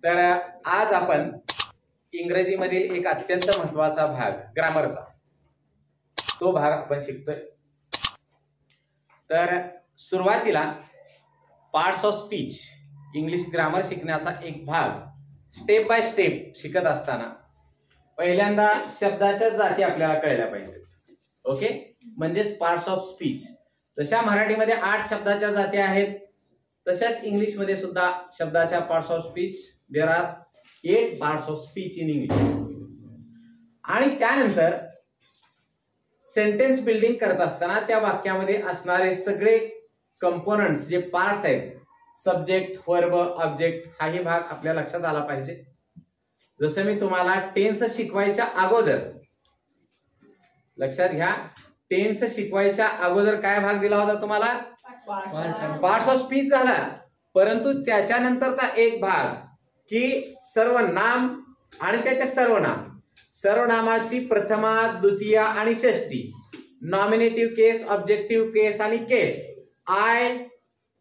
तर आज आपण इंग्रजीमधील एक अत्यंत महत्वाचा भाग ग्रामरचा तो भाग आपण शिकतोय। तर सुरुवातीला parts of speech English grammar शिकण्याचा एक भाग स्टेप बाय स्टेप शिकत असताना पहिल्यांदा शब्दाच्या जाती आपल्याला कळल्या पाहिजेत। ओके, म्हणजेच पार्ट्स ऑफ स्पीच। जशा मराठीमध्ये 8 शब्दाच्या जाती आहेत तशाच इंग्लिश मध्ये सुद्धा शब्दाच्या parts of speech there are 8 parts of speech in English. आणि त्यानंतर सेंटेन्स बिल्डिंग करत असताना त्या वाक्यामध्ये असणारे सगळे कंपोनंट्स जे पार्ट्स आहेत, सब्जेक्ट, वर्ब, ऑब्जेक्ट, हाही भाग आपल्या लक्षात आला पाहिजे। जसं मी तुम्हाला टेन्स शिकवायच्या अगोदर, लक्षात घ्या, टेन्स शिकवायच्या अगोदर काय भाग दिला होता तुम्हाला? पार्ट्स ऑफ स्पीच झाला। परंतु त्याच्यानंतरचा एक भाग की सर्वनाम आणि त्याचे सर्वनाम, सर्वनामाची प्रथमा, द्वितीया आणि षष्टी, नॉमिनेटिव्ह केस, ऑब्जेक्टिव्ह केस आणि case, I,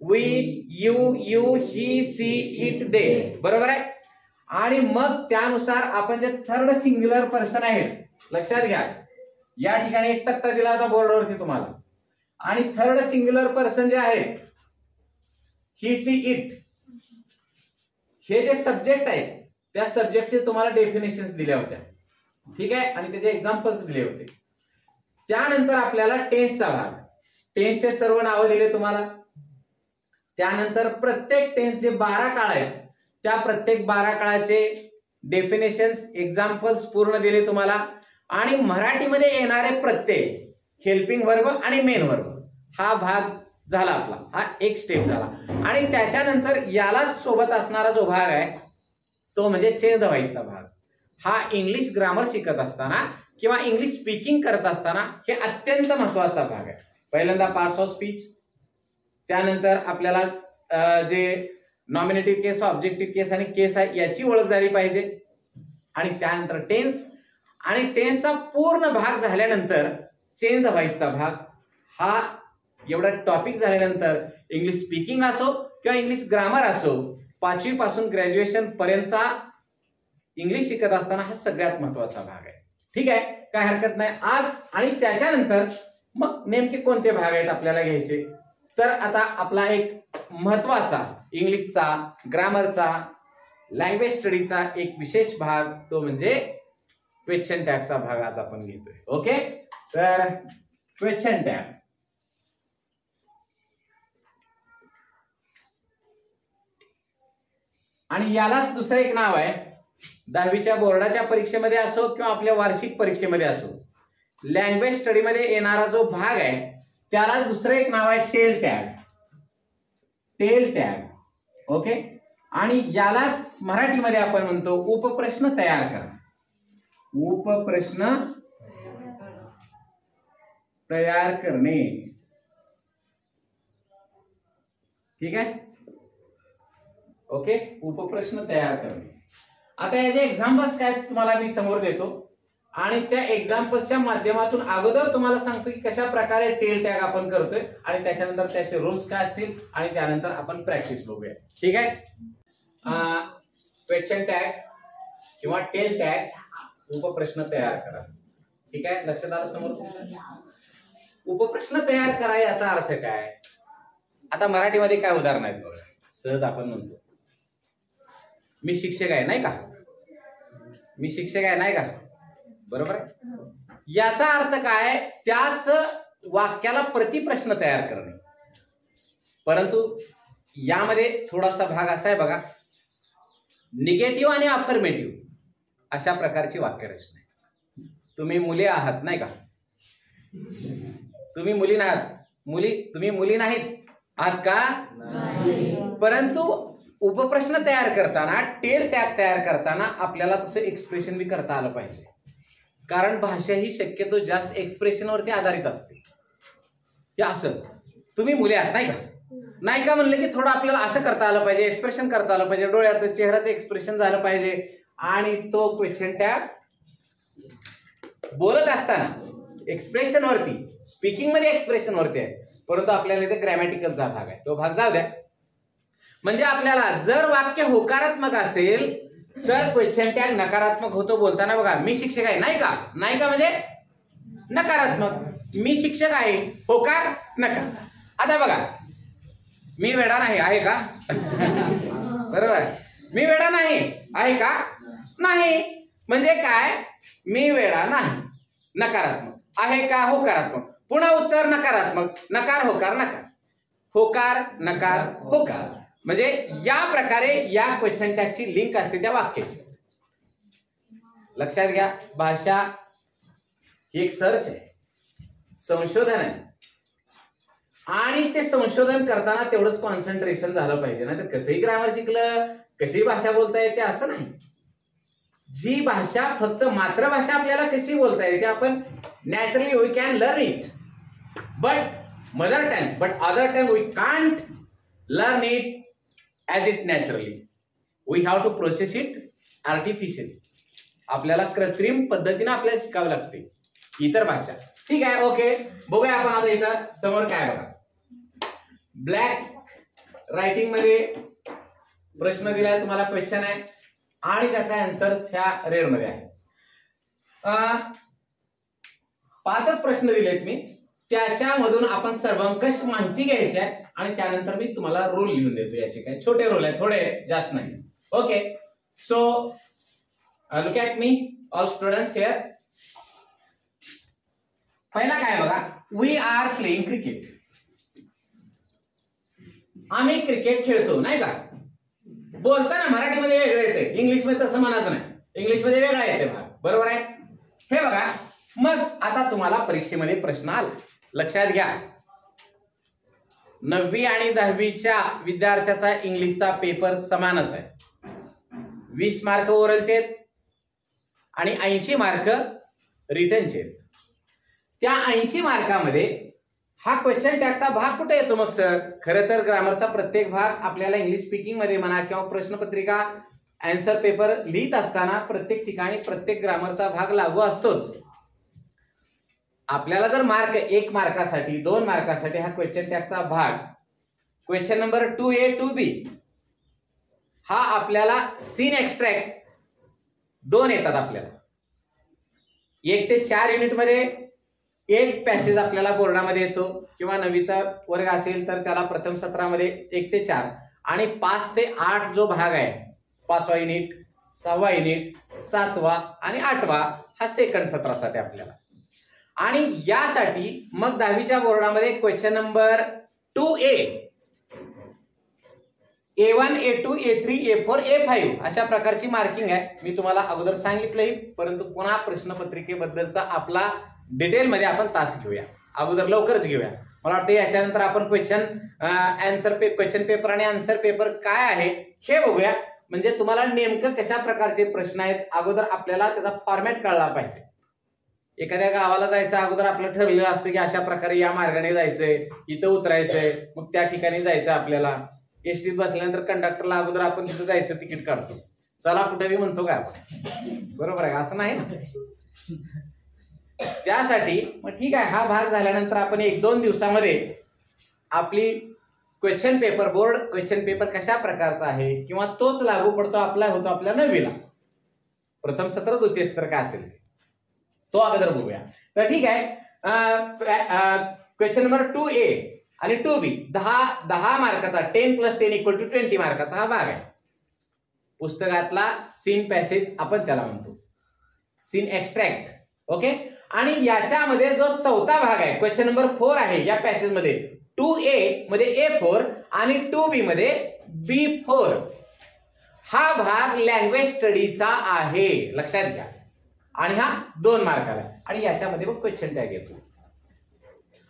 we, you, he, she, it, they, बरोबर आहे। आणि मग त्यानुसार आपण जे थर्ड सिंग्युलर पर्सन आहेत, लक्षात घ्या, या ठिकाणी एक तक्ता दिला होता बोर्डवरती तुम्हाला, आणि थर्ड सिंग्युलर पर्सन जे आहे ही, सी, इट, हे जे सब्जेक्ट आहे त्या सब्जेक्टचे तुम्हाला डेफिनेशन्स दिल्या होत्या, ठीक आहे, आणि त्याचे एक्झाम्पल्स दिले होते। त्यानंतर आपल्याला टेन्सचा भाग, टेन्सचे सर्व नावं दिले तुम्हाला। त्यानंतर प्रत्येक टेन्स जे 12 काळ आहेत त्या प्रत्येक 12 काळाचे डेफिनेशन्स, एक्झाम्पल्स पूर्ण दिले तुम्हाला। आणि मराठीमध्ये येणारे प्रत्यय, हेल्पिंग वर्ब आणि मेन वर्ब, हा भाग झाला आपला, हा एक स्टेप झाला। आणि त्याच्यानंतर यालाच सोबत असणारा जो भाग आहे तो म्हणजे चेंज द व्हॉइसचा भाग। हा इंग्लिश ग्रामर शिकत असताना किंवा इंग्लिश स्पीकिंग करत असताना हे अत्यंत महत्वाचा भाग आहे। पहिल्यांदा पार्ट्स ऑफ स्पीच, त्यानंतर आपल्याला जे नॉमिनेटिव्ह केस, ऑब्जेक्टिव्ह केस आणि केस आहे याची ओळख झाली पाहिजे। आणि त्यानंतर टेन्स, आणि टेन्सचा पूर्ण भाग झाल्यानंतर चेंज द व्हॉइसचा भाग। हा एवढा टॉपिक झाल्यानंतर इंग्लिश स्पीकिंग असो किंवा इंग्लिश ग्रामर असो, 5वी पासून ग्रॅज्युएशन पर्यंतचा इंग्लिश शिकत असताना हा सगळ्यात महत्वाचा भाग आहे, ठीक आहे, काय हरकत नाही आज। आणि त्याच्यानंतर मग नेमके कोणते भाग आहेत आपल्याला घ्यायचे, तर आता आपला एक महत्वाचा इंग्लिशचा, ग्रामरचा, लँग्वेज स्टडीचा एक विशेष भाग तो म्हणजे क्वेश्चन टॅगचा भाग आज आपण घेतोय। ओके, तर क्वेश्चन टॅग, आणि यालाच दुसरं एक नाव आहे, 10वीच्या बोर्डाच्या परीक्षेमध्ये असो किंवा आपल्या वार्षिक परीक्षेमध्ये असो, लँग्वेज स्टडीमध्ये येणारा जो भाग आहे त्यालाच दुसरं एक नाव आहे tail tag, tail tag. Okay, आणि यालाच मराठीमध्ये आपण म्हणतो उपप्रश्न तयार करा, उपप्रश्न तयार करणे, ठीक आहे, ओके, उपप्रश्न तयार करणे। आता याचे एक्झाम्पल्स काय तुम्हाला मी समोर देतो आणि त्या एक्झाम्पल्सच्या माध्यमातून अगोदर तुम्हाला सांगतो की कशा प्रकारे टेल टॅग आपण करतोय आणि त्याच्यानंतर त्याचे रूल्स काय असतील आणि त्यानंतर आपण प्रॅक्टिस बघूया, ठीक आहे। क्वेश्चन टॅग किंवा टेल टॅग, उपप्रश्न तयार करा, ठीक आहे, लक्षात आलं समोर? उपप्रश्न तयार करा याचा अर्थ काय? आता मराठीमध्ये काय उदाहरण आहेत बघा, सहज आपण म्हणतो मी शिक्षक आहे, नाही का, मी शिक्षक आहे, नाही का, बरोबर आहे। याचा अर्थ काय? त्याच वाक्याला प्रतिप्रश्न तयार करणे। परंतु यामध्ये थोडासा भाग असा आहे बघा, निगेटिव्ह आणि अफर्मेटिव्ह अशा प्रकारची वाक्यरचना आहे। तुम्ही मुले आहात, नाही का, तुम्ही मुली नाहीत, तुम्ही मुली नाहीत आहात का? परंतु उपप्रश्न तयार करताना, टेल टॅग तयार करताना आपल्याला तसं एक्सप्रेशन बी करता आलं पाहिजे, कारण भाषा ही शक्यतो जास्त एक्सप्रेशनवरती आधारित असते। हे असं तुम्ही मुले आहात, नाही का, नाही का म्हणले की थोडं आपल्याला असं करता आलं पाहिजे, एक्सप्रेशन करता आलं पाहिजे, डोळ्याचं, चेहऱ्याचं एक्सप्रेशन झालं पाहिजे। आणि तो क्वेश्चन टॅग बोलत असताना एक्सप्रेशन वरती, स्पीकिंग मध्ये एक्सप्रेशन वरती आहे, परंतु आपल्याला इथे ग्रॅमॅटिकलचा भाग आहे, तो भाग जाऊ द्या। म्हणजे आपल्याला जर वाक्य होकारात्मक असेल तर क्वेश्चन टॅग नकारात्मक होतो. बोलताना बघा, मी शिक्षक आहे, नाही का? नाही का म्हणजे नकारात्मक. मी शिक्षक आहे, होकार नकार. आता बघा, मी वेडा नाही आहे का? बरोबर. मी वेडा नाही आहे का? नाही. म्हणजे काय? मी वेडा नाही, नकारात्मक. आहे का? होकारात्मक. पुन्हा उत्तर नकारात्मक. नकार होकार नकार, होकार नकार होकार. म्हणजे या प्रकारे या क्वेश्चन टॅगची लिंक असते त्या वाक्याची. लक्षात घ्या, भाषा ही एक सर्च आहे, संशोधन आहे. आणि ते संशोधन करताना तेवढंच कॉन्सन्ट्रेशन झालं पाहिजे. ना तर कसंही ग्रामर शिकलं, कशी भाषा बोलता येते असं नाही. जी भाषा फक्त मातृभाषा आपल्याला कशी बोलता येते, आपण naturally we can learn it, but mother tongue, but other tongue we can't learn it as it naturally. We have to process it artificially. आपल्याला कृत्रिम पद्धतीने आपल्याला शिकावं लागते इतर भाषा. ठीक आहे, ओके. बघूया आपण आता इथं समोर काय बघा. ब्लॅक रायटिंग मध्ये प्रश्न दिलाय तुम्हाला, क्वेश्चन आहे आणि त्याचा आन्सर्स ह्या रेड मध्ये आहे. 5च प्रश्न दिलेत मी, त्याच्यामधून आपण सर्वंकष माहिती घ्यायची आहे आणि त्यानंतर मी तुम्हाला रोल लिहून देतो. याचे काय छोटे रोल आहे, थोडे जास्त नाही. Okay, so look at me all students here. पहिला काय बघा, वी आर प्लेइंग क्रिकेट. आम्ही क्रिकेट खेळतो, नाही का? बोलताना मराठीमध्ये वेगळं येते, इंग्लिशमध्ये तसं म्हणायचं नाही. इंग्लिशमध्ये वेगळा येते भाग, बरोबर आहे? हे बघा. मग आता तुम्हाला परीक्षेमध्ये प्रश्न आला, लक्षात घ्या. 9वी आणि 10वीच्या विद्यार्थ्याचा इंग्लिशचा पेपर समानच आहे. 20 मार्क ओरलचे आणि 80 मार्क रिटनचे. त्या 80 मार्कामध्ये हा क्वेश्चन टॅगचा भाग कुठे येतो मग सर? खरं तर ग्रामरचा प्रत्येक भाग आपल्याला इंग्लिश स्पीकिंग मध्ये म्हणा किंवा प्रश्नपत्रिका आन्सर पेपर लिहित असताना प्रत्येक ठिकाणी प्रत्येक ग्रामरचा भाग लागू असतोच. आपल्याला जर मार्क 1 मार्कासाठी 2 मार्कासाठी हा क्वेश्चन टॅगचा भाग क्वेश्चन नंबर 2A 2B हा आपल्याला सीन एक्स्ट्रॅक्ट 2 येतात. आपल्याला 1 ते 4 युनिट मध्ये एक पॅसेज आपल्याला बोर्डामध्ये येतो किंवा 9वीचा वर्ग असेल तर त्याला प्रथम सत्रामध्ये 1 ते 4 आणि 5 ते 8 जो भाग आहे 5वा युनिट 6वा युनिट 7वा आणि 8वा हा सेकंड सत्रासाठी आपल्याला. आणि यासाठी मग 10वीच्या बोर्डामध्ये question number 2A A1 A2 A3 A4 A5 अशा प्रकारची मार्किंग आहे. मी तुम्हाला अगोदर सांगितलंय, परंतु पुन्हा प्रश्नपत्रिकेबद्दलचा आपला डिटेल मध्ये आपण तास घेऊया. अगोदर लवकरच घेऊया. मला वाटतं याच्यानंतर आपण क्वेश्चन पेपर आणि आन्सर पेपर काय आहे हे बघूया. म्हणजे तुम्हाला नेमकं कशा प्रकारचे प्रश्न आहेत अगोदर आपल्याला त्याचा फॉर्मॅट कळला पाहिजे. एखाद्या गावाला जायचं अगोदर आपलं ठरलेलं असतं की अशा प्रकारे या मार्गाने जायचंय, इथं उतरायचंय, मग त्या ठिकाणी जायचं आपल्याला. एसटीत बसल्यानंतर कंडक्टरला अगोदर आपण तिथं जायचं तिकीट काढतो, चला कुठे बी म्हणतो का, बरोबर आहे? असं नाही ना. त्यासाठी मग ठीक आहे, हा भाग झाल्यानंतर आपण 1-2 दिवसामध्ये आपली question paper board question paper कशा प्रकारचा आहे किंवा तोच लागू पडतो आपला होतो आपल्या 9वीला प्रथम सत्र द्वितीय सत्र काय असेल तो अगोदर बघूया. तर ठीक आहे, क्वेश्चन नंबर 2A आणि 2B 10 मार्काचा 10 + 10 = 20 मार्काचा हा भाग आहे. पुस्तकातला सीन पॅसेज आपण त्याला म्हणतो, सीन एक्स्ट्रॅक्ट. ओके, आणि याच्यामध्ये जो चौथा भाग आहे क्वेश्चन नंबर 4 आहे या पॅसेज मध्ये 2A मध्ये A4 आणि 2B मध्ये B4 हा भाग लँग्वेज स्टडीचा आहे, लक्षात घ्या. आणि हा 2 मार्काला आणि याच्यामध्ये मग क्वेश्चन टॅग येतो.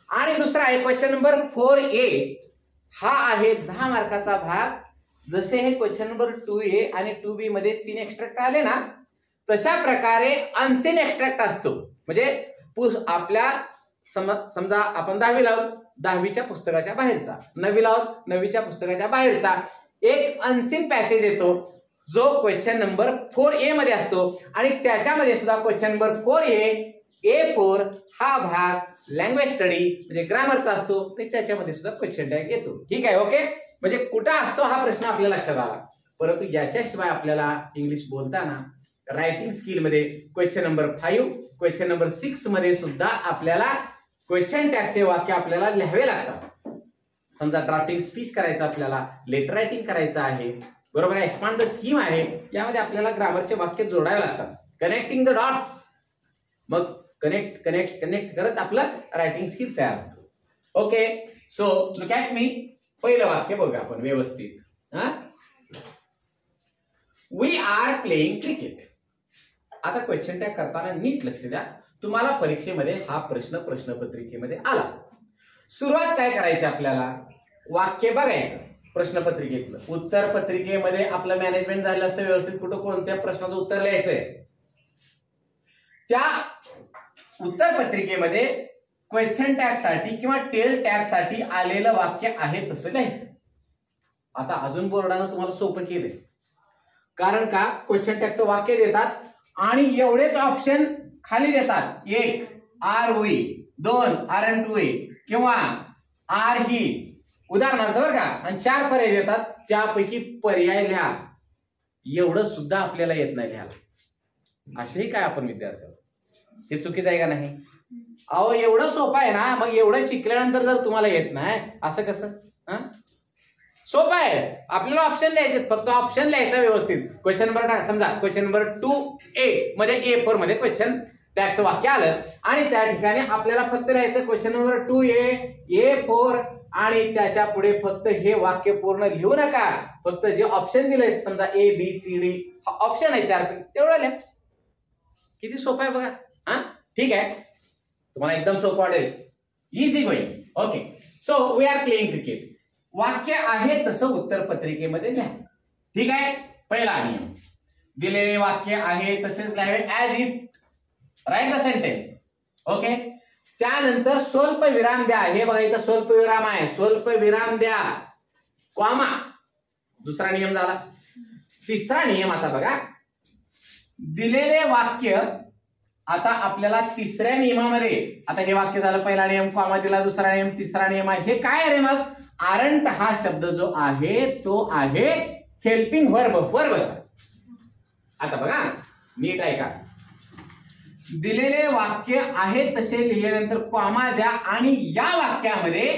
आणि दुसरा आहे क्वेश्चन नंबर 4A हा आहे 10 मार्काचा भाग. जसे हे क्वेश्चन नंबर 2A आणि 2B मध्ये सीन एक्स्ट्रॅक्ट आले ना, तशा प्रकारे अनसीन एक्स्ट्रॅक्ट असतो. म्हणजे आपल्या समजा आपण 10वी लावून 10वीच्या पुस्तकाच्या बाहेरचा, 9वी लावून 9वीच्या पुस्तकाच्या बाहेरचा एक अनसीन पॅसेज येतो जो क्वेश्चन नंबर 4A मध्ये असतो. आणि त्याच्यामध्ये सुद्धा क्वेश्चन नंबर 4A A4 हा भाग लँग्वेज स्टडी म्हणजे ग्रामरचा असतो, त्याच्यामध्ये सुद्धा क्वेश्चन टॅग येतो. ठीक आहे, ओके. म्हणजे कुठं असतो हा प्रश्न आपल्या लक्षात आला. परंतु याच्याशिवाय आपल्याला इंग्लिश बोलताना रायटिंग स्किल मध्ये क्वेश्चन नंबर 5, क्वेश्चन नंबर 6 मध्ये सुद्धा आपल्याला क्वेश्चन टॅगचे वाक्य आपल्याला लिहावे लागतात. समजा ड्राफ्टिंग स्पीच करायचं, आपल्याला लेटर रायटिंग करायचं आहे, बरोबर आहे, एक्सपांड द थीम आहे, यामध्ये आपल्याला ग्रामरचे वाक्य जोडावे लागतात. कनेक्टिंग द डॉट्स, मग कनेक्ट कनेक्ट कनेक्ट करत आपलं रायटिंग स्किल तयार होतं. Okay, so look at me. पहिलं वाक्य बघा आपण व्यवस्थित. We are playing cricket. आता क्वेश्चन टॅग करताना नीट लक्ष द्या. तुम्हाला परीक्षेमध्ये हा प्रश्न प्रश्नपत्रिकेमध्ये आला. सुरुवात काय करायची, आपल्याला वाक्य बघायचं प्रश्नपत्रिकेतलं. उत्तर पत्रिकेमध्ये आपलं मॅनेजमेंट झालं असतं व्यवस्थित, कुठं कोणत्या प्रश्नाचं उत्तर लिहायचंय. त्या उत्तर पत्रिकेमध्ये क्वेश्चन टॅग साठी किंवा टेल टॅग साठी आलेलं वाक्य आहे तसं लिहायचं. आता अजून बोर्डानं तुम्हाला सोपं केलंय, कारण का क्वेश्चन टॅगचं वाक्य देतात आणि एवढेच ऑप्शन खाली देतात. 1 are we, 2 are and we किंवा आर ही, उदाहरणार्थ बरं का, आणि 4 पर्याय देतात, त्यापैकी पर्याय लिहा. एवढं सुद्धा आपल्याला येत नाही लिहायला. असेही काय आपण विद्यार्थी, हे चुकीचं आहे का नाही? अहो एवढं सोपं आहे ना, मग एवढं शिकल्यानंतर जर तुम्हाला येत नाही असं कसं? सोपं आहे. आपल्याला ऑप्शन द्यायचे, फक्त ऑप्शन लिहायचा व्यवस्थित. क्वेश्चन नंबर समजा क्वेश्चन नंबर 2A मध्ये A4 मध्ये क्वेश्चन टॅगचं वाक्य आलं आणि त्या ठिकाणी आपल्याला फक्त लिहायचं क्वेश्चन नंबर 2A A4 आणि त्याच्या पुढे फक्त हे वाक्य पूर्ण लिहू नका. फक्त जे ऑप्शन दिले, समजा ABCD हा ऑप्शन आहे 4 तेवढं लिहा. किती सोपं आहे बघा. ठीक आहे, तुम्हाला एकदम सोपं वाटेल, easy going. Okay, so we are playing cricket. वाक्य आहे तसं उत्तर पत्रिकेमध्ये लिहा. ठीक आहे, पहिला नियम, दिलेले वाक्य आहे तसेच लिहावे, as it write the sentence. Okay, त्यानंतर स्वल्प विराम द्या. हे बघा इथं स्वल्प विराम आहे, स्वल्प विराम द्या, कॉमा. दुसरा नियम झाला. तिसरा नियम आता बघा, दिलेले वाक्य. आता आपल्याला तिसऱ्या नियमामध्ये, आता हे वाक्य झालं पहिला नियम, कॉमा दिला, दुसरा नियम, तिसरा नियम आहे. हे काय आहे रे मग? आरंट हा शब्द जो आहे तो आहे हेल्पिंग वर्ब, वर्बचा. आता बघा नीट ऐका, दिलेले वाक्य आहे तसे लिहिल्यानंतर कॉमा द्या आणि या वाक्यामध्ये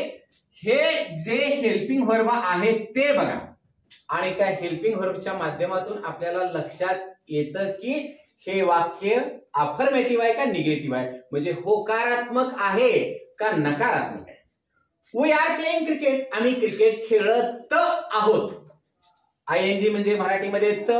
हे जे हेल्पिंग वर्ब आहे ते बघा. आणि त्या हेल्पिंग वर्बच्या माध्यमातून आपल्याला लक्षात येतं की हे वाक्य अफर्मेटिव्ह आहे का निगेटिव्ह आहे, म्हणजे होकारात्मक आहे का नकारात्मक आहे. वी आर प्लेइंग क्रिकेट, आम्ही क्रिकेट खेळत आहोत. ING म्हणजे मराठीमध्ये त,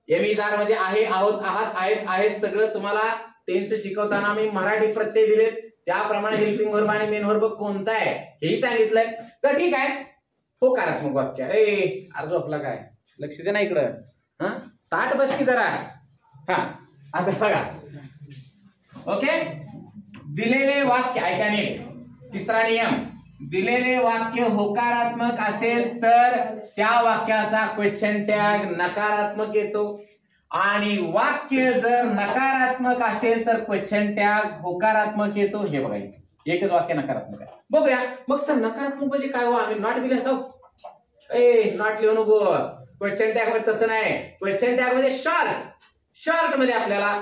MISR म्हणजे आहे, आहोत, आहात, आहेत, आहेत, सगळं तुम्हाला टेन्स शिकवताना आम्ही मराठी प्रत्यय दिलेत. त्याप्रमाणे हेल्पिंग वर्ब आणि मेन वर्ब कोणता आहे हेही सांगितलंय. तर ठीक आहे, होकारात्मक वाक्य. अरे झोपला काय, लक्ष दे ना इकडं. ताट बस की जरा. आता बघा. ओके, दिलेले वाक्य ऐका नीट. तिसरा नियम, दिलेले वाक्य होकारात्मक असेल तर त्या वाक्याचा क्वेश्चन टॅग नकारात्मक येतो आणि वाक्य जर नकारात्मक असेल तर क्वेश्चन टॅग होकारात्मक येतो. हे बघा, एकच वाक्य नकारात्मक आहे. बघूया मग सर नकारात्मक म्हणजे काय हो, आम्ही नॉट बी लिहितो. नॉट लिहू नको. क्वेश्चन टॅग मध्ये तसं नाही. क्वेश्चन टॅग मध्ये शॉर्ट मध्ये आपल्याला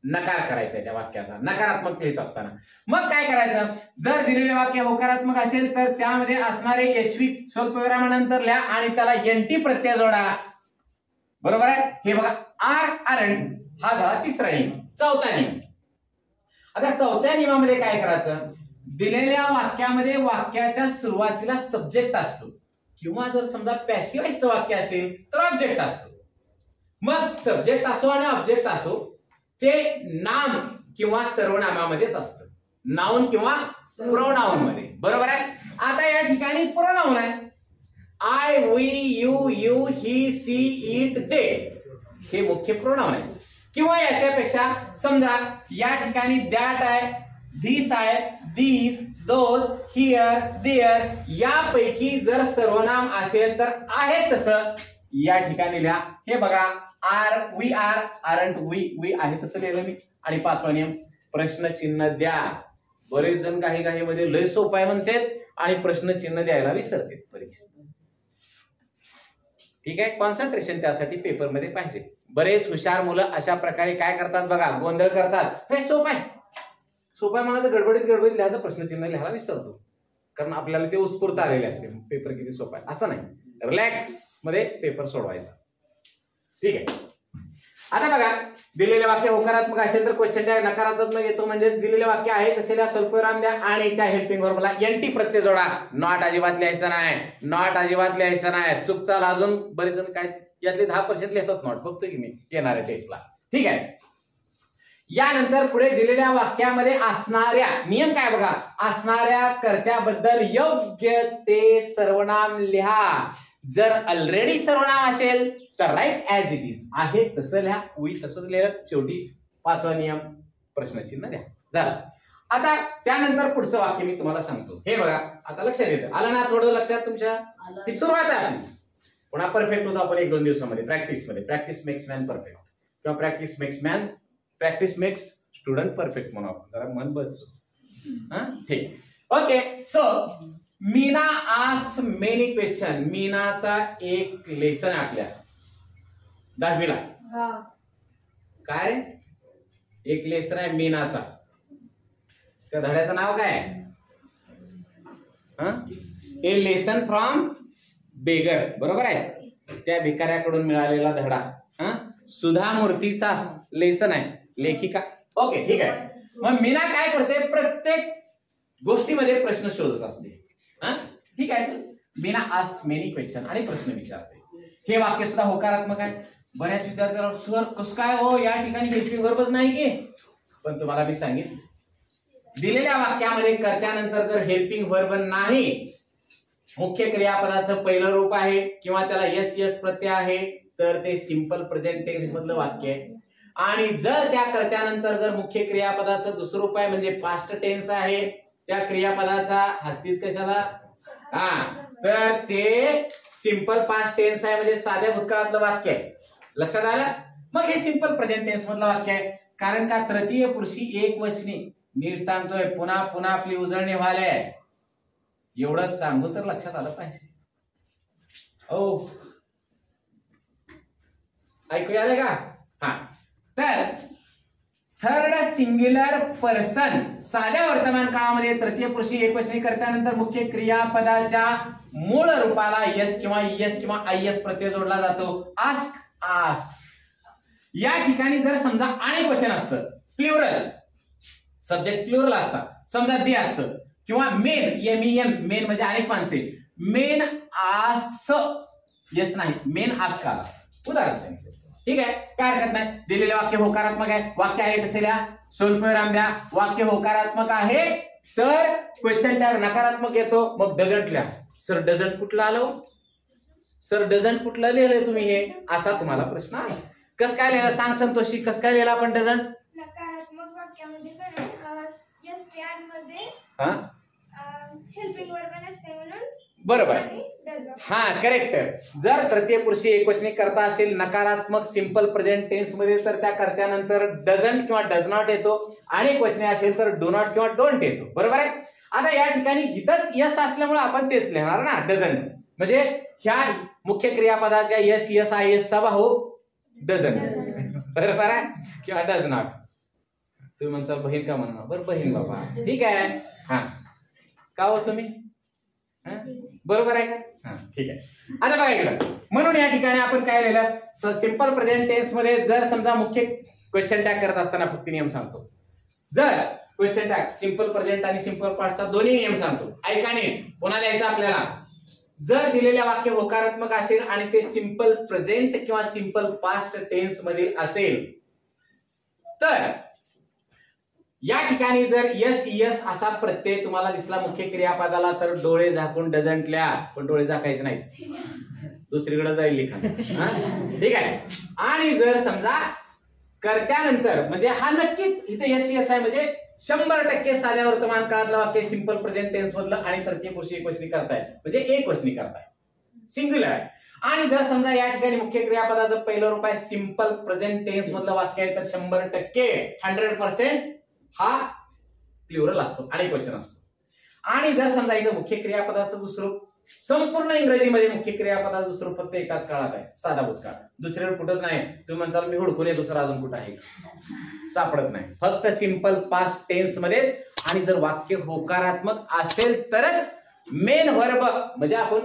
नकार करायचा आहे त्या वाक्याचा, नकारात्मक लिहित असताना. मग काय करायचं, जर दिलेले वाक्य होकारात्मक असेल तर त्यामध्ये असणारे HV स्वल्पविरामानंतर लिहा आणि त्याला NT प्रत्यय जोडा. बरोबर आहे. हे बघा, आरंट हा झाला तिसरा नियम. चौथा नियम. आता चौथ्या नियमामध्ये काय करायचं, दिलेल्या वाक्यामध्ये वाक्याच्या सुरुवातीला सब्जेक्ट असतो किंवा जर समजा पॅसिव्हाइजचं वाक्य असेल तर ऑब्जेक्ट असतो. मग सब्जेक्ट असो आणि ऑब्जेक्ट असो ते नाम किंवा सर्वनामामध्येच असतं, नाउन किंवा प्रोनाउन मध्ये. बरोबर आहे. आता या ठिकाणी प्रोनाउन आहे. I, we, you, he, she, it, they हे मुख्य प्रोनाउन आहे. किंवा याच्यापेक्षा समजा या ठिकाणी दॅट आहे, धिस आहे, दीज, दोज, हिअर, देअर यापैकी जर सर्वनाम असेल तर आहे तसं या ठिकाणी लिहा. हे बघा, वी आर, आरंट, वी आहे तसं लिहिलं मी. आणि पाचवा नियम, प्रश्न चिन्ह द्या. बरेच जण काही मध्ये लय सोपं आहे म्हणतात आणि प्रश्नचिन्ह द्यायला विसरते परीक्षेत. ठीक आहे, कॉन्सन्ट्रेशन त्यासाठी पेपरमध्ये पाहिजे. बरेच हुशार मुलं अशा प्रकारे काय करतात बघा, गोंधळ करतात. हे सोपं आहे, सोपं आहे म्हणायचं, गडबडीत लिहायचं, प्रश्नचिन्ह लिहायला विसरतो. कारण आपल्याला ते उत्स्फूर्त आलेले असते, पेपर किती सोपा आहे असं नाही. रिलॅक्स मध्ये पेपर सोडवायचा. ठीक आहे. आता बघा, दिलेले वाक्य होकारात्मक असेल तर क्वेश्चन टॅग नकारात्मक येतो. म्हणजे दिलेले वाक्य आहे तसेला स्वल्पविराम द्या आणि त्या हेल्पिंग वर्बला एनटी प्रत्यय जोडा. नॉट अजिबात लिहायचं नाही, नॉट अजिबात लिहायचं नाही. चूक चाल अजून बरेच जण काय यातले 10% लिहितात नॉट, बघतोय की मी येणाऱ्या टेस्टला. ठीक आहे. यानंतर पुढे दिलेल्या वाक्यामध्ये असणाऱ्या नियम काय बघा, असणाऱ्या कर्त्याबद्दल योग्य ते सर्वनाम लिहा. जर ऑलरेडी सर्वनाम असेल तर राईट ऍज इट इज, आहे तसं लिहा, होईल तसंच लिहा. शेवटी 5वा नियम प्रश्नचिन्ह द्या. झालं. आता त्यानंतर पुढचं वाक्य मी तुम्हाला सांगतो. हे बघा, आता लक्षात येतं, आलं ना थोडं लक्षात तुमच्या? ही सुरुवात आहे आपली. पुन्हा परफेक्ट होतो आपण 1-2 दिवसामध्ये प्रॅक्टिसमध्ये. प्रॅक्टिस मेक्स मॅन परफेक्ट किंवा प्रॅक्टिस मेक्स स्टुडंट परफेक्ट म्हणून आपण जरा मन बदलतो. ठीक. Okay. So Meena asks many question. मीनाचा एक लेसन आपल्या 10वीला. काय एक लेसन आहे मीनाचा. त्या धड्याचं नाव काय आहे? ए लेसन फ्रॉम बेगर. बरोबर आहे, त्या भिकाऱ्याकडून मिळालेला धडा. सुधा मूर्तीचा लेसन आहे, लेखिका. ओके, ठीक आहे. मग मीना काय करते, प्रत्येक गोष्टीमध्ये प्रश्न शोधत असते. ठीक आहे. मीना आस्क्स मेनी क्वेश्चन आणि प्रश्न विचारते. हे वाक्य सुद्धा होकारात्मक आहे. बऱ्याच विद्यार्थ्यांना सर कसं काय हो, या ठिकाणी हेल्पिंग वर्बच नाही की. पण तुम्हाला मी सांगितलं, दिलेल्या वाक्यामध्ये कर्त्यानंतर जर हेल्पिंग वर्ब नाही, मुख्य क्रियापदाचं पहिलं रूप आहे किंवा त्याला यस प्रत्यय आहे, तर ते सिंपल प्रेझेंट टेन्स मधलं वाक्य आहे. आणि जर त्या कर्त्यानंतर जर मुख्य क्रियापदाचं दुसरं रूप आहे म्हणजे पास्ट टेन्स आहे, त्या क्रियापदाचा हस्तीच कशाला, तर ते सिंपल पास्ट टेन्स आहे म्हणजे साध्या भूतकाळातलं वाक्य आहे. लक्षात आलं? मग हे सिंपल प्रेझेंट टेन्स मधलं वाक्य आहे. कारण का तृतीय पुरुषी एकवचनी. नीट सांगतोय, पुन्हा पुन्हा आपली उजळणी व्हायला आहे. एवढं सांगू तर लक्षात आलं पाहिजे. ओ ऐकू आलं का? तर थर्ड सिंग्युलर पर्सन साध्या वर्तमान काळामध्ये तृतीय पुरुषी एकवचनी कर्त्यानंतर मुख्य क्रियापदाच्या मूळ रूपाला यस किंवा आयएस प्रत्यय जोडला जातो. Ask, asks. या ठिकाणी जर समजा अनेक वचन असतं, प्लुरल, सब्जेक्ट प्लुरल असतात, समजा दे असतं, किंवा मेन, मेन म्हणजे अनेक माणसे, मेन आस्क्स, यस नाही, मेन आस्क आला. उदाहरण सांगितलं. ठीक आहे, काय हरकत नाही. दिलेले वाक्य होकारात्मक आहे, वाक्य आहे तसे लिहा, स्वल्पविराम द्या. वाक्य होकारात्मक आहे तर क्वेश्चन टॅग नकारात्मक येतो, मग डझंट लिहा. सर डझंट कुठलं आलं? सर डझंट कुठलं लिहिलंय तुम्ही हे, असा तुम्हाला प्रश्न आला. कस काय लिहिलं सांग संतोषी, कस काय लिहिलं आपण डझंट? नकारात्मक वाक्यामध्ये यस पॅड मध्ये हेल्पिंग वर्ब नसते म्हणून. बरोबर, करेक्ट. जर तृतीय पुरुषी एकवचनी करता असेल नकारात्मक सिंपल प्रेझेंट टेन्स मध्ये, तर त्या कर्त्यानंतर डझंट किंवा डज नॉट येतो. अनेक वचने असेल तर डू नॉट किंवा डोंट येतो. बरोबर आहे. आता या ठिकाणी हिथंच यस असल्यामुळे आपण तेच लिहिणार ना, डझंट. म्हणजे ह्या मुख्य क्रियापदाच्या यस आय चा भाऊ डझंट. बरोबर आहे, किंवा डज नॉट. तुम्ही म्हणसाल बहीण का म्हणणार, बरं बहीण बाबा. ठीक आहे. का हो तुम्ही बरोबर आहे का? ठीक आहे. आता बघा इकडं, म्हणून या ठिकाणी आपण काय लिहिलं, सिंपल प्रेझेंट टेन्स मध्ये जर समजा मुख्य क्वेश्चन टॅग करत असताना फक्त नियम सांगतो. जर क्वेश्चन टॅग सिंपल प्रेझेंट आणि सिंपल पास्टचा दोन्ही नियम सांगतो. ऐका नीट, पुन्हा लिहायचं आपल्याला. जर दिलेल्या वाक्य होकारात्मक असेल आणि ते सिंपल प्रेझेंट किंवा सिंपल पास्ट टेन्स मधील असेल, तर या ठिकाणी जर यस असा प्रत्यय तुम्हाला दिसला मुख्य क्रियापदाला, तर डोळे झाकून डझंट लिहा. पण डोळे झाकायचे नाहीत, दुसरीकडे जाईल लिखाण. ठीक आहे. आणि जर समजा कर्त्यानंतर, म्हणजे हा नक्कीच इथे यस आहे, म्हणजे 100% साध्या वर्तमान काळातलं वाक्य सिंपल प्रेझेंट टेन्स मधलं आणि तृतीय पुरुषी एकवचनी करताय, म्हणजे एकवचनी करताय, सिंग्युलर आहे. आणि जर समजा या ठिकाणी मुख्य क्रियापदाचं पहिलं रूप आहे सिंपल प्रेझेंट टेन्स मधलं वाक्य आहे, तर 100% 100% हा प्लुरल असतो, अनेक वचन असतो. आणि जर समजा इथं मुख्य क्रियापदाचं दुसरं संपूर्ण इंग्रजीमध्ये मुख्य क्रियापदाचं दुसरं फक्त एकाच काळात आहे, साधा भूतकाळ, दुसरीकडे कुठंच नाही. तुम्ही म्हणसाल मी हुडकून आहे दुसरं अजून कुठं आहे, सापडत नाही. फक्त सिंपल पास्ट टेन्स मध्येच. आणि जर वाक्य होकारात्मक असेल तरच मेन वर्ब म्हणजे आपण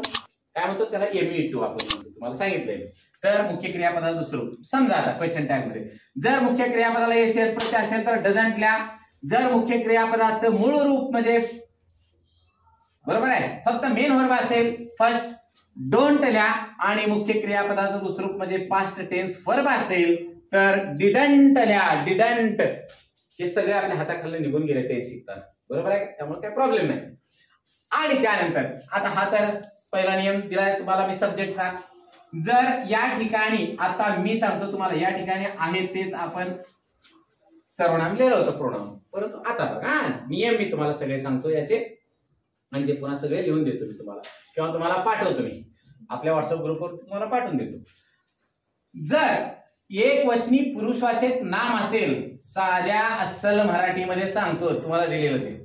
काय म्हणतो त्याला एमई2 आपण म्हणतो, तुम्हाला सांगितलंय. तर मुख्य क्रियापदाचं दुसरं समजा आता क्वेश्चन टॅग मध्ये जर मुख्य क्रियापदाला एसीएस प्रत्यय असेल तर डझंट लिहा. जर मुख्य क्रियापदाचं मूळ रूप म्हणजे बरोबर आहे फक्त मेन वर्ब असेल फर्स्ट डोंट लिहा. आणि मुख्य क्रियापदाचं दुसरं रूप म्हणजे पास्ट टेन्स वर्ब असेल तर डिडंट लिहा. डिडंट हे सगळे आपल्या हाताखाली निघून गेले टेन्स शिकतात, बरोबर आहे, त्यामुळे काही प्रॉब्लेम नाही. आणि त्यानंतर आता हा तर पहिला नियम दिलाय तुम्हाला मी सब्जेक्टचा. जर या ठिकाणी आता मी सांगतो तुम्हाला या ठिकाणी आहे तेच आपण सर्वनाम लिहिलं होतं प्रोनाउन, परंतु आता बघा नियम मी तुम्हाला सगळे सांगतो याचे आणि ते पुन्हा सगळे लिहून देतो मी तुम्हाला किंवा तुम्हाला पाठवतो मी आपल्या व्हॉट्सअप ग्रुपवर तुम्हाला पाठवून देतो. जर एक वचनी पुरुषवाचक नाम असेल साध्या अस्सल मराठीमध्ये सांगतो तुम्हाला दिलेलं ते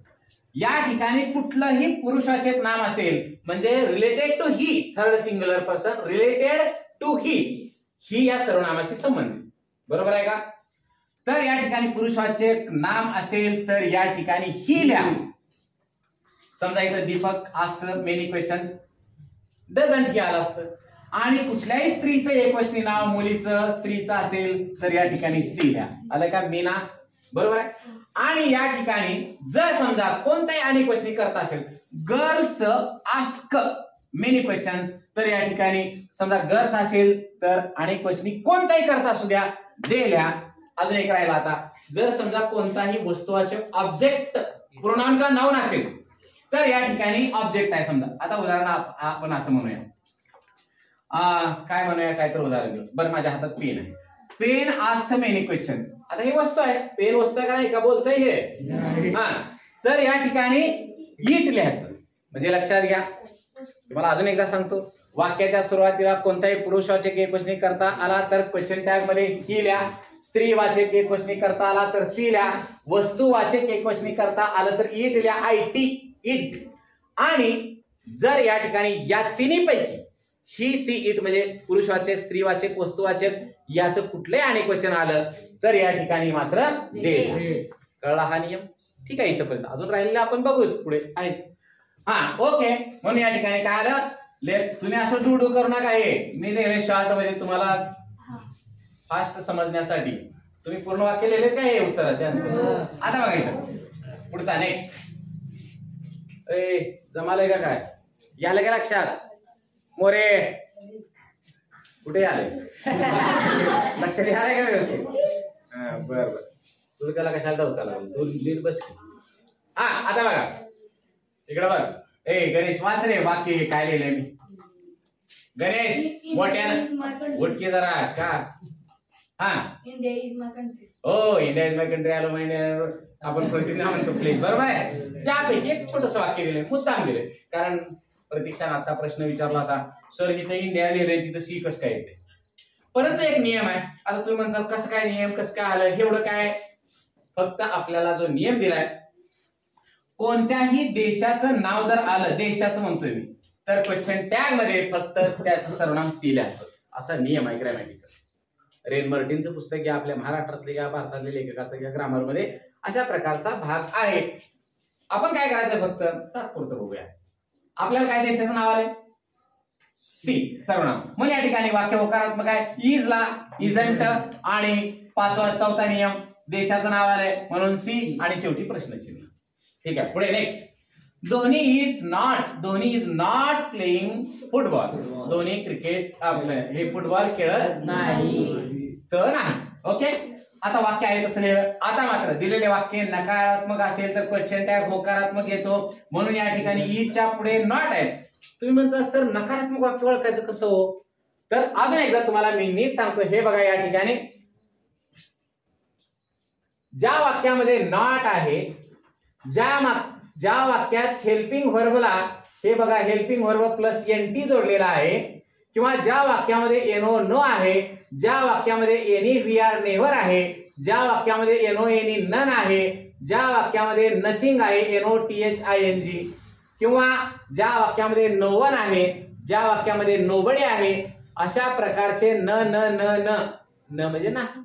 या ठिकाणी कुठलंही पुरुषवाचक नाम असेल म्हणजे related to he third singular person related to he या सर्वनामाशी संबंधित, बरोबर आहे का. तर या ठिकाणी पुरुषवाचक नाम असेल तर या ठिकाणी ही लिहा. समजा इथं Deepak asked many questions doesn't he आलं असतं. आणि कुठल्याही स्त्रीचं एकवचनी नाव मुलीचं स्त्रीचं असेल तर या ठिकाणी सी लिहा. आलं का मीना, बरोबर आहे. आणि या ठिकाणी जर समजा कोणताही अनेकवचनी करता असेल गर्ल्स आस्क मेनी क्वेश्चन्स तर या ठिकाणी समजा गर्ल्स असेल तर अनेकवचनी कोणताही करता असू द्या दे लिहा. अजून एक राहिला आता जर समजा कोणताही वस्तुवाचक ऑब्जेक्ट प्रोनाउन का नाउन असेल तर या ठिकाणी ऑब्जेक्ट आहे. समजा आता उदाहरण आपण असं म्हणूया काय म्हणूया काय तर उदाहरण देऊ. बरं माझ्या हातात पेन आहे. Pen asked many question. आता ही वस्तू आहे पेन वस्तू आहे का नाही का बोलतोय हे हा. तर या ठिकाणी इट लिहायचं म्हणजे लक्षात घ्या. तुम्हाला अजून एकदा सांगतो वाक्याच्या सुरुवातीला कोणताही पुरुषवाचक एकवचनी करता आला तर क्वेश्चन टॅग मध्ये ही लिहा. स्त्रीवाचक एकवचनी करता आला तर सी लिहा. वस्तुवाचक एकवचनी करता आलं तर इट लिहा IT इट. आणि जर या ठिकाणी या तिन्ही पैकी ही सी इट म्हणजे पुरुषवाचक स्त्रीवाचक वस्तुवाचक याचं कुठलंही अनेकवचन आलं तर या ठिकाणी मात्र दे. कळला हा नियम, ठीक आहे. इथपर्यंत अजून राहिलेलं आपण बघूच पुढे आहेच. हा ओके. म्हणून या ठिकाणी काय आलं तुम्ही असं डू करू नका. हे मी लिहिले शॉर्ट मध्ये तुम्हाला फास्ट समजण्यासाठी. तुम्ही पूर्ण वाक्य लिहिले काय हे उत्तराचे आन्सर. आता बघा इथं पुढचा नेक्स्ट जमालंय का काय यालं का लक्षात मोरे कुठे आले लक्षात आलंय का व्यवस्थित. बर बर तुला त्याला कशाला डवचाला तू नीट बस. हा आता बघा इकडे बघ गणेश वाच रे वाक्य काय लिहिलंय मी. गणेश मोठ्यानं उठके जरा का. हा इंडिया इज माय कंट्री. हो इंडिया इज माय कंट्री आलो माहिती आपण प्रतिज्ञा म्हणतो प्लीज, बरोबर आहे. त्यापैकी एक छोटस वाक्य दिलंय मुद्दाम दिलंय कारण प्रतीक्षाने आता प्रश्न विचारला होता सर इथे इंडिया लिहिलंय तिथं सी कसं काय येते. परंतु एक नियम आहे. आता तुम्ही म्हणसाल कसं काय नियम कसं काय आलं एवढं काय. फक्त आपल्याला जो नियम दिलाय कोणत्याही देशाचं नाव जर आलं देशाचं म्हणतोय मी तर क्वेश्चन टॅग मध्ये फक्त त्याचं सर्वनाम सी लिहायचं असा नियम आहे ग्रॅमॅटिकल. रेन मर्टिनचं पुस्तक घ्या आपल्या महाराष्ट्रातले घ्या भारतातल्या लेखकाचं घ्या ग्रामर मध्ये अशा प्रकारचा भाग आहे. आपण काय करायचं फक्त तात्पुरतं बघूया. आपल्याला काय देशाचं नाव आलंय सी सर्वनाम. मग या ठिकाणी वाक्य होकारात्मक आहे इज ला इजंट आणि चौथा नियम देशाचं नाव आलंय म्हणून सी आणि शेवटी प्रश्नचिन्ह. ठीक आहे पुढे next. Dhoni is not playing football. Dhoni cricket हे फुटबॉल खेळत नाही तर नाही. ओके आता वाक्य आहे तसं लिहिलं. आता मात्र दिलेले वाक्य नकारात्मक असेल तर क्वेश्चन टॅग होकारात्मक येतो म्हणून या ठिकाणी ईच्या पुढे नॉट आहे. तुम्ही म्हणता सर नकारात्मक वाक्य ओळखायचं कसं हो. तर अजून एकदा तुम्हाला मी नीट सांगतो. हे बघा या ठिकाणी ज्या वाक्यामध्ये नॉट आहे ज्या वाक्यात हेल्पिंग व्हर्बला हे बघा हेल्पिंग व्हर्ब प्लस NT जोडलेला आहे किंवा ज्या वाक्यामध्ये NO नो आहे ज्या वाक्यामध्ये एनी वी आर नेव्हर आहे ज्या वाक्यामध्ये NO एनी नन आहे ज्या वाक्यामध्ये नथिंग आहे NOTHING, किंवा ज्या वाक्यामध्ये नो वन आहे, ज्या वाक्यामध्ये नोबडी आहे, अशा प्रकारचे न न न न न म्हणजे नाही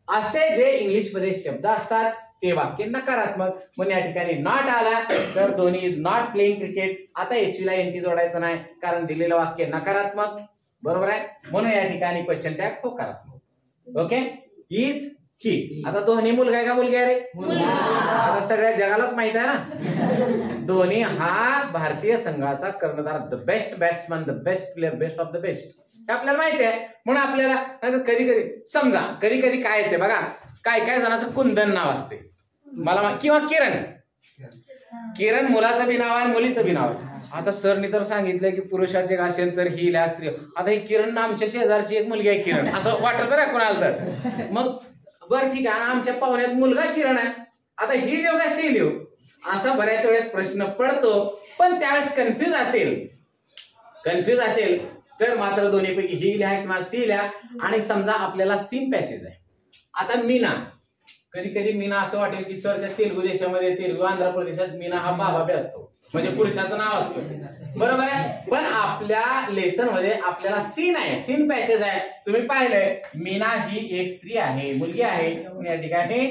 असे जे इंग्लिशमध्ये शब्द असतात ते वाक्य नकारात्मक. म्हणून या ठिकाणी नॉट आला तर Dhoni is not playing cricket. आता HV ला NT जोडायचं नाही कारण दिलेलं वाक्य नकारात्मक. बरोबर आहे. म्हणून या ठिकाणी क्वेश्चन टॅग होकारात्मक. ओके. Is he. आता धोनी मुलगा आहे का मुलगी आहे रे? आता सगळ्या जगालाच माहित आहे ना धोनी हा भारतीय संघाचा कर्णधार, the best batsman, the best player, best of the best, हे आपल्याला माहिती आहे. म्हणून आपल्याला कधी कधी समजा कधी कधी काय येते बघा, काय काय जणांचं कुंदन नाव असते मला, किंवा किरण. किरण मुलाचं बी नाव आहे, मुलीचं बी नाव आहे. आता सरनी तर सांगितलंय की पुरुषाचे असेल तर ही ल्या स्त्री. आता ही किरण आमच्या शेजारची एक मुलगी आहे किरण, असं वाटत बरं कोणाला तर. मग बरं ठीक आहे, आमच्या पाहुण्यात मुलगा किरण आहे, आता ही लिहू का शी लिहू, असा बऱ्याच वेळेस प्रश्न पडतो. पण त्यावेळेस कन्फ्युज असेल तर मात्र दोन्हीपैकी ही लिहा किंवा सी लिहा. आणि समजा आपल्याला सीन पॅसेज आहे. आता मीना, कधी कधी मीना असं वाटेल की सरच्या तेलुगू देशामध्ये, तेलुगू आंध्र प्रदेशात मीना हा बाबा बी असतो, म्हणजे पुरुषाचं नाव असतं. बरोबर आहे. पण आपल्या लेसन मध्ये आपल्याला सीन आहे, सीन पॅसेज आहे. तुम्ही पाहिलंय मीना ही एक स्त्री आहे, मुलगी आहे. या ठिकाणी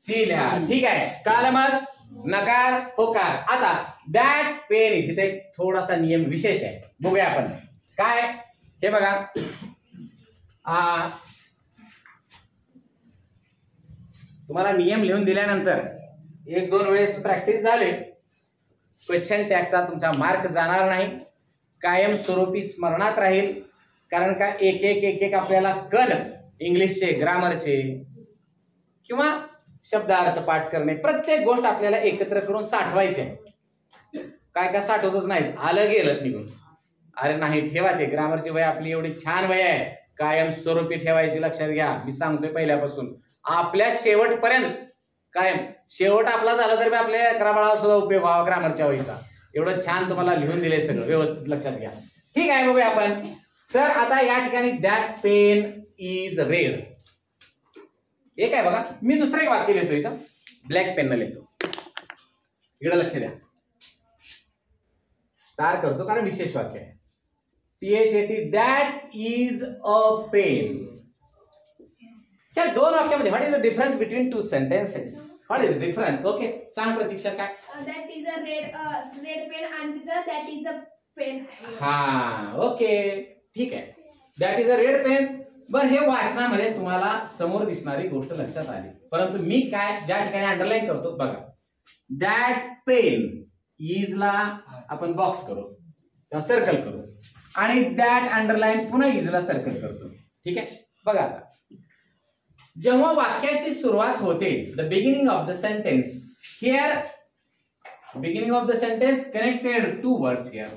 सी लिहा. ठीक आहे, कळालं मग? नकार होकार. आता दॅट पेन इज, इथे थोडासा नियम विशेष आहे, बघूया आपण काय. हे बघा, तुम्हाला नियम लिहून दिल्यानंतर एक दोन वेळेस प्रॅक्टिस झाले, क्वेश्चन टॅगचा तुमचा मार्क जाणार नाही, कायम स्वरूपी स्मरणात राहील. कारण का एक एक एक एक आपल्याला कल इंग्लिशचे, ग्रामरचे किंवा शब्दार्थ पाठ करणे, प्रत्येक गोष्ट आपल्याला एकत्र करून साठवायचे. काय काय साठवतच नाहीत, आलं गेलं निघून. अरे नाही, ठेवा ते. ग्रामरची वय आपली एवढी छान वय आहे, कायम स्वरूपी ठेवायची. लक्षात घ्या, मी सांगतोय पहिल्यापासून आपल्या शेवटपर्यंत कायम. शेवट आपला झाला तर आपल्या 11 बाळाला सुद्धा उपयोग व्हावा ग्रामरच्या वयीचा. एवढं छान तुम्हाला लिहून दिलंय सगळं व्यवस्थित, लक्षात घ्या. ठीक आहे, बघूया आपण. तर आता या ठिकाणी दॅट पेन इज रेड, एक आहे बघा. मी दुसरं एक वाक्य लिहितो इथं, ब्लॅक पेन न लिहितो. इकडे लक्ष द्या, स्टार करतो कारण विशेष वाक्य आहे. THAT, that is a pen. या दोन वाक्यामध्ये what is the difference between two sentences? What is the difference? Okay, सांग प्रतीक्षा काय. That is a red pen आणि दॅट इज अ पेन. हा, ओके, ठीक आहे. That is a red pen. बरं, हे वाचनामध्ये तुम्हाला समोर दिसणारी गोष्ट लक्षात आली, परंतु मी काय ज्या ठिकाणी अंडरलाईन करतो बघा, दॅट पेन इज ला आपण बॉक्स करू किंवा सर्कल करू, आणि दॅट अंडरलाईन पुन्हा इज ला सर्कल करतो. ठीक आहे, बघा आता जेव्हा वाक्याची सुरुवात होते, the beginning of the sentence here, beginning of the sentence connected to words here.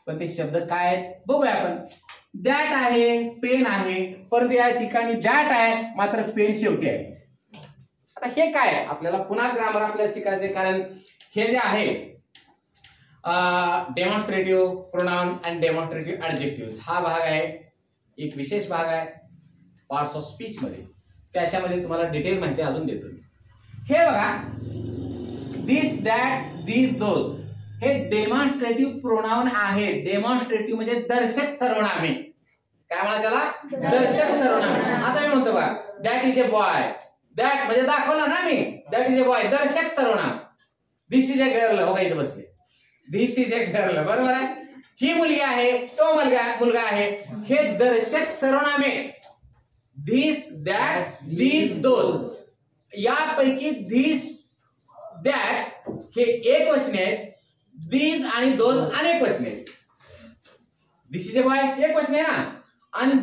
पण ते शब्द काय आहेत बघूया आपण. दॅट आहे, पेन आहे, परंतु या ठिकाणी दॅट आहे मात्र पेन शेवटी आहे. आता हे काय आपल्याला पुन्हा ग्रामर आपल्याला शिकायचे, कारण हे जे आहे demonstrative pronoun and demonstrative adjective हा भाग आहे, एक विशेष भाग आहे पार्ट्स ऑफ स्पीच मध्ये. त्याच्यामध्ये तुम्हाला डिटेल माहिती अजून देतो. हे बघा, दिस, दॅट, दिस, दोज हे डेमॉन्स्ट्रेटिव्ह प्रोनाउन आहे. डेमॉन्स्ट्रेटिव्ह म्हणजे दर्शक सर्वनामे. काय म्हणा त्याला? दर्शक सर्वनामे. आता मी म्हणतो बघा, that is a boy. That म्हणजे दाखवला ना मी, दॅट इज अ बॉय, दर्शक सर्वनाम. दिस इज अ गर्ल, हो का इथे बसले, दिस इज अ गर्ल, बरोबर आहे. ही मुलगी आहे, तो मुलगा आहे, हे दर्शक सर्वनामे. दिस, दॅट, दिस, दोज यापैकी दिस, दॅट हे एक वचने आहेत, दीज आणि दोज अनेक वचने आहेत. दिस इज अ बॉय एक वचने आहे ना, आणि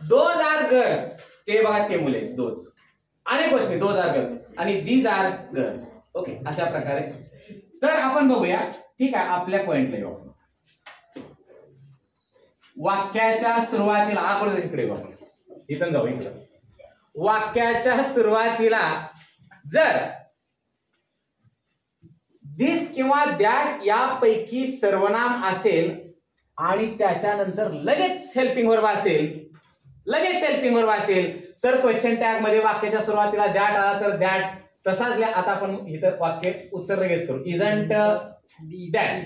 दोज आर गर्ल्स ते बघा ते मुले, दोज अनेक वचने, दोज आर गर्ल्स आणि दीज आर गर्ल्स. ओके, अशा प्रकारे. तर आपण बघूया, ठीक आहे, आपल्या पॉइंटला येऊ आपण. वाक्याच्या सुरुवातीला अगोदर इकडे येऊ आपण, इथून जाऊ इकडे. वाक्याच्या सुरुवातीला जर दिस किंवा दॅट यापैकी सर्वनाम असेल आणि त्याच्यानंतर लगेच हेल्पिंग वर्ब असेल, तर क्वेश्चन टॅग मध्ये वाक्याच्या सुरुवातीला दॅट आला तर दॅट तसाच आता आपण इथं वाक्य उत्तर लगेच करू. इजंट दॅट,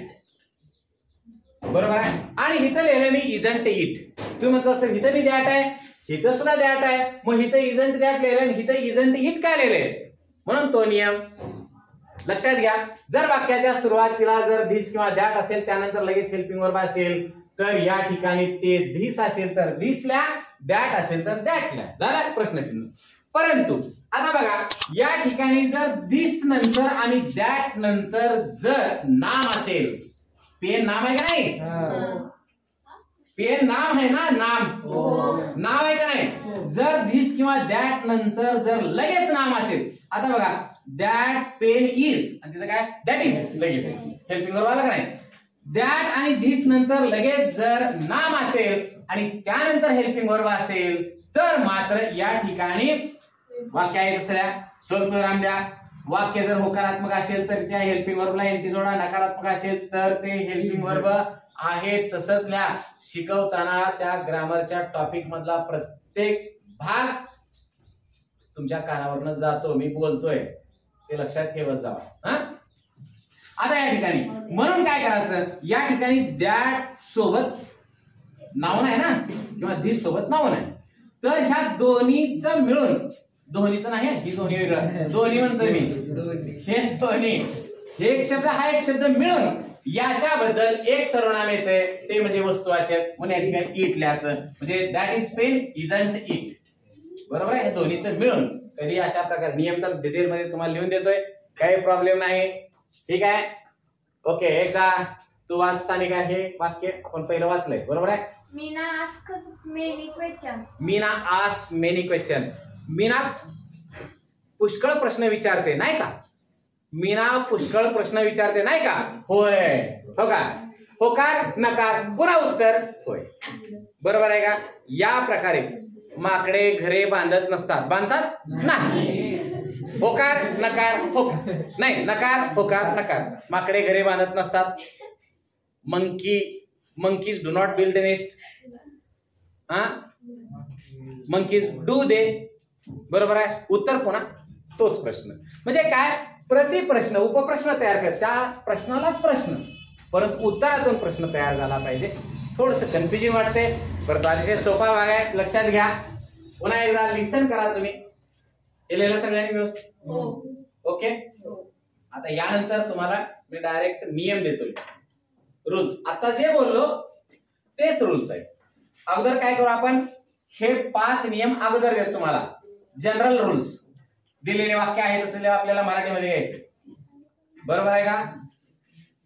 बरोबर आहे. आणि इथं लिहिलं मी इजंट इट. तुम्ही म्हणतो असं इथं बी दॅट आहे, इथं सुद्धा दॅट आहे, मग इथं इजंट दॅट लिहिलं आणि इथं इजंट इट काय लिहिलंय, म्हणून तो नियम लक्षात घ्या. जर वाक्याच्या सुरुवातीला जर धिस किंवा दॅट असेल, त्यानंतर लगेच हेल्पिंग वर्ब असेल, तर या ठिकाणी ते धिस असेल तर धिस लिहा, दॅट असेल तर दॅट लिहा. झाला प्रश्नचिन्ह. परंतु आता बघा, या ठिकाणी जर धिस नंतर आणि दॅट नंतर जर नाम असेल, पेन नाम आहे का नाही, पेन नाम आहे ना, नाम नाव आहे का नाही. जर धिस किंवा दॅट नंतर जर लगेच नाम असेल, आता बघा दॅट पेन इज आणि तिथं काय दॅट इज लगेच हेल्पिंग वर्ब आला का नाही. दॅट आणि धिस नंतर लगेच जर नाम असेल आणि त्यानंतर हेल्पिंग वर्ब असेल, तर मात्र या ठिकाणी वाक्य आहे दुसऱ्या स्वल्पविराम द्या. वाक्य जर होकारात्मक असेल तर त्या हेल्पिंग वर्बला एनटी जोडा, नकारात्मक असेल तर ते हेल्पिंग वर्ब आहे तसंच लिहा. शिकवताना त्या ग्रामरच्या टॉपिक मधला प्रत्येक भाग तुमच्या कानावरनं जातो, मी बोलतोय ते लक्षात ठेवत जावा. आता या ठिकाणी म्हणून काय करायचं, या ठिकाणी दॅट सोबत नाउन आहे ना किंवा धिस सोबत नाउन आहे, तर ह्या दोन्हीचं मिळून, दोन्हीचं नाही ही दोन्ही वेगळं, दोन्ही म्हणतोय मी, हे दोन्ही, हे एक शब्द हा एक शब्द मिळून याच्याबद्दल एक सर्वनाम येतंय, ते म्हणजे वस्तुवाचक, म्हणून या ठिकाणी इट लिहायचं, म्हणजे that is pen isn't it. बरोबर आहे, हे दोन्हीचं मिळून. कधी अशा प्रकारे नियम तर डिटेल मध्ये तुम्हाला लिहून देतोय, काही प्रॉब्लेम नाही. ठीक आहे, ओके. एकदा तू वाचताना काय हे वाक्य आपण पहिलं वाचलंय, बरोबर आहे. Meena asks many questions. Meena asks many question. Meena पुष्कळ प्रश्न विचारते नाही का, मीना पुष्कळ प्रश्न विचारते नाही का, होय, हो का, होकार नकार पुन्हा उत्तर होय, बरोबर आहे का. या प्रकारे माकडे घरे बांधत नसतात, बांधतात नाही, होकार नकार होकार नाही, नकार होकार नकार, माकडे घरे बांधत नसतात. Monkeys do not build nest, monkeys do they, बरोबर आहे. उत्तर पुन्हा तोच प्रश्न, म्हणजे काय, प्रतिप्रश्न उपप्रश्न तयार कर, त्या प्रश्नालाच प्रश्न, परंतु उत्तरातून प्रश्न तयार झाला पाहिजे. थोडस कन्फ्युजिंग वाटते, परंतु अतिशय सोपा भाग आहे, लक्षात घ्या. पुन्हा एकदा लिसन करा तुम्ही, हे लिहिलं सगळ्यांनी व्यवस्थित, ओके. आता यानंतर तुम्हाला मी डायरेक्ट नियम देतोय, रूल्स. आता जे बोललो तेच रूल्स आहेत. अगोदर काय करू आपण, हे 5 नियम अगोदर देतो तुम्हाला, जनरल रूल्स. दिलेले वाक्य आहे तसं आपल्याला मराठीमध्ये घ्यायचं, बरोबर आहे का.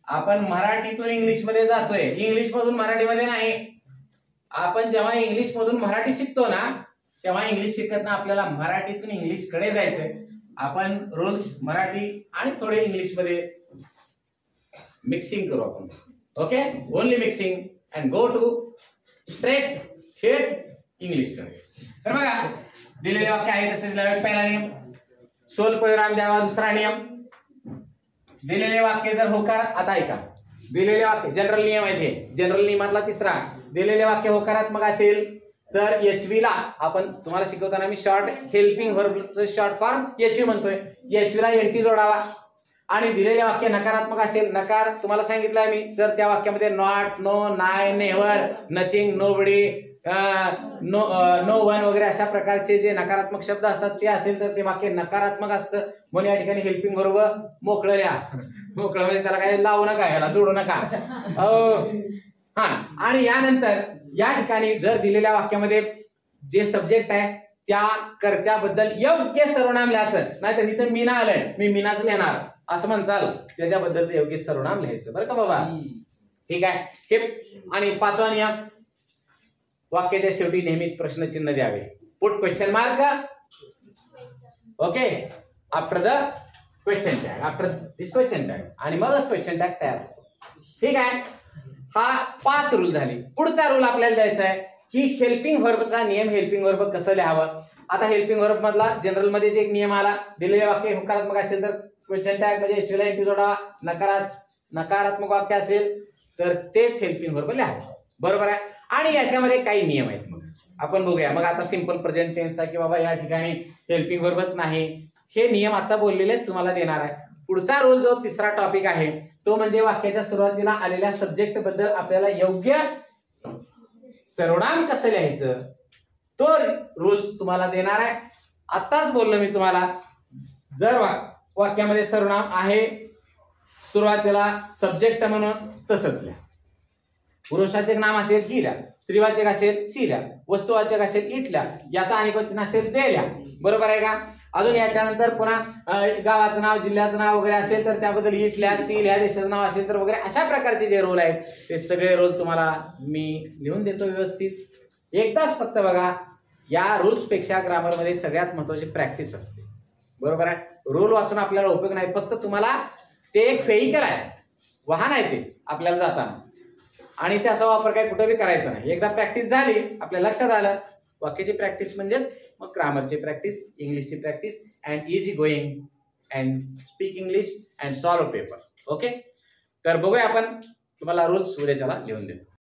आपण मराठीतून इंग्लिश मध्ये जातोय, इंग्लिश मधून मराठीमध्ये नाही. आपण जेव्हा इंग्लिश मधून मराठी शिकतो ना, तेव्हा इंग्लिश शिकताना आपल्याला मराठीतून इंग्लिश कडे जायचंय. आपण रूल्स मराठी आणि थोडे इंग्लिश मध्ये मिक्सिंग करू आपण, okay. Only mixing and go to straight थेट इंग्लिश कडे. तर बघा, दिलेले वाक्य आहे तसेच लिहावे, पहिला नियम. स्वल्पविराम द्यावा, दुसरा नियम. दिलेले वाक्य जर होकार, आता ऐका, दिलेले वाक्य जनरल नियम आहे, हे जनरल नियमातला तिसरा. दिलेले वाक्य होकारात्मक असेल तर एचव्ही ला, आपण तुम्हाला शिकवताना मी short helping व्हर्बचं short form HV म्हणतोय, एचव्ही ला एनटी जोडावा. आणि दिलेले वाक्य नकारात्मक असेल, नकार तुम्हाला सांगितलंय मी, जर त्या वाक्यामध्ये नॉट, नो, नाय, never, nothing, nobody, no one वगैरे अशा प्रकारचे जे नकारात्मक शब्द असतात ते असेल तर ते वाक्य नकारात्मक असतं, म्हणून या ठिकाणी हेल्पिंग वर्ब मोकळं लिहा. मोकळं म्हणजे त्याला काय लावू नका, याला जोडू नका. हा, आणि यानंतर या ठिकाणी जर दिलेल्या वाक्यामध्ये जे सब्जेक्ट आहे त्या कर्त्याबद्दल योग्य सर्वनाम लिहायचं, नाहीतर इथं मीना आलंय, मी मीनाच लिहिणार असं म्हणचाल, त्याच्याबद्दलचं योग्य सर्वनाम लिहायचं, बरं का बाबा. ठीक आहे. हे आणि 5वा नियम, वाक्याच्या शेवटी नेहमीच प्रश्नचिन्ह द्यावे. Put question mark, okay, after the question tag, after this question tag, आणि मगच क्वेश्चन टॅग तयार होतो. ठीक आहे. हा 5 रूल झाले. पुढचा रूल आपल्याला द्यायचा आहे की हेल्पिंग व्हर्बचा नियम, हेल्पिंग व्हर्ब कसं लिहावं. आता हेल्पिंग व्हर्ब मधला जनरल मध्ये जे एक नियम आला, दिलेले वाक्य होकारात्मक असेल तर क्वेश्चन टॅग म्हणजे एचव्ही ला एनटी जोडावा, नकारात्मक वाक्य असेल तर तेच हेल्पिंग व्हर्ब लिहावं, बरोबर आहे. आणि याच्यामध्ये काही नियम आहेत, मग आपण बघूया. मग आता सिंपल प्रेझेंट टेन्सचा की बाबा या ठिकाणी हेल्पिंग व्हर्बच नाही, हे नियम आता बोललेलेच तुम्हाला देणार आहे. पुढचा रूल जो तिसरा टॉपिक आहे तो म्हणजे वाक्याच्या सुरुवातीला आलेल्या सब्जेक्ट बद्दल आपल्याला योग्य सर्वनाम कसं लिहायचं तो रूल्स तुम्हाला देणार आहे. आताच बोललो मी तुम्हाला, जर वाक्यामध्ये सर्वनाम आहे सुरुवातीला सब्जेक्ट म्हणून तसंच लिहा. पुरुषाचे नाम असेल की लिहा, स्त्रीवाचक असेल शी लिहा, वस्तुवाचक असेल इट लिहा, याचा अनेकवचन असेल ते लिहा. बरोबर आहे का? अजून याच्यानंतर पुन्हा गावाचं नाव जिल्ह्याचं नाव वगैरे असेल तर त्याबद्दल इट लिहा, सी लिहा, देशाचं नाव असेल तर वगैरे अशा प्रकारचे जे रोल आहेत ते सगळे रोल तुम्हाला मी लिहून देतो व्यवस्थित. एकदाच फक्त बघा, या रूल्स पेक्षा ग्रामरमध्ये सगळ्यात महत्वाची प्रॅक्टिस असते. बरोबर आहे? रूल वाचून आपल्याला उपयोग नाही, फक्त तुम्हाला ते एक व्हेइकल आहे, वाहन आहे ते आपल्याला जाताना, आणि त्याचा वापर काय कुठे बी करायचा नाही. एकदा प्रॅक्टिस झाली, आपल्या लक्षात आलं, वाक्याची प्रॅक्टिस म्हणजेच मग ग्रामरची प्रॅक्टिस, इंग्लिशची practice, and easy going and speak English and solve paper. Okay, तर बघूया आपण, तुम्हाला रूल्स उद्याच्याला लिहून देतो.